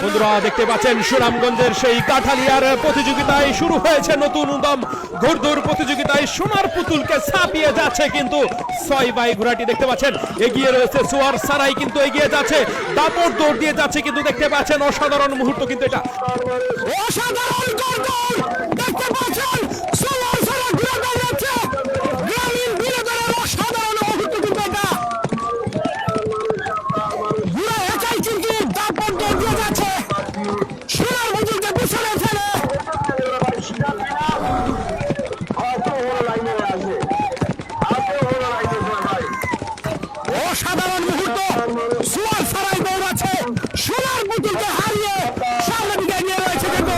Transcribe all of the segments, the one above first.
বন্ধুরা দেখতে পাচ্ছেন সুনামগঞ্জের সেই কাঠালিয়ার প্রতিযোগিতায় শুরু হয়েছে নতুন উদ্যম ঘোড়দৌড় প্রতিযোগিতায় সোনার পুতুলকে ছাপিয়ে যাচ্ছে কিন্তু 6 বাই ঘোড়াটি দেখতে পাচ্ছেন এগিয়ে রয়েছে সোয়ার সারাই কিন্তু এগিয়ে যাচ্ছে দাপট দৌড় দিয়ে যাচ্ছে কিন্তু দেখতে পাচ্ছেন অসাধারণ মুহূর্ত কিন্তু এটা অসাধারণ ঘোড়দৌড় দেখতে পাচ্ছেন সোয়ার সারাই ঘোড়া দৌড়াচ্ছে গ্রামীণ বিনোদনের অসাধারণ মুহূর্ত কিন্তু এটা ঘোড়া একাই কিন্তু দাপট দৌড় দিয়ে যাচ্ছে সোনার পুতুলকে পিছনে ফেলে অসাধারণ মুহূর্ত সোয়ার সারাই দৌড়াচ্ছে সোনার পুতুলকে হারিয়ে সামনে দিকে এগিয়ে রয়েছে কিন্তু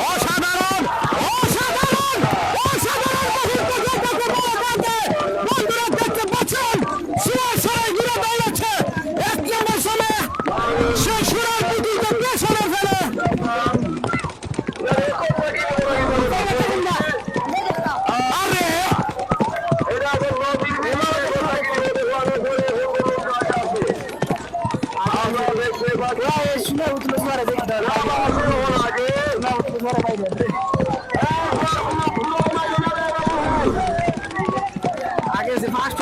অসাধারণ অসাধারণ অসাধারণ মুহূর্ত বন্ধুরা দেখতে পাচ্ছেন সোয়ার সারাই ঘুরে দৌড়াচ্ছে 1 নম্বর সময়ে সে সোনার পুতুলকে পেছনে ফেলে আগে সে ফার্স্ট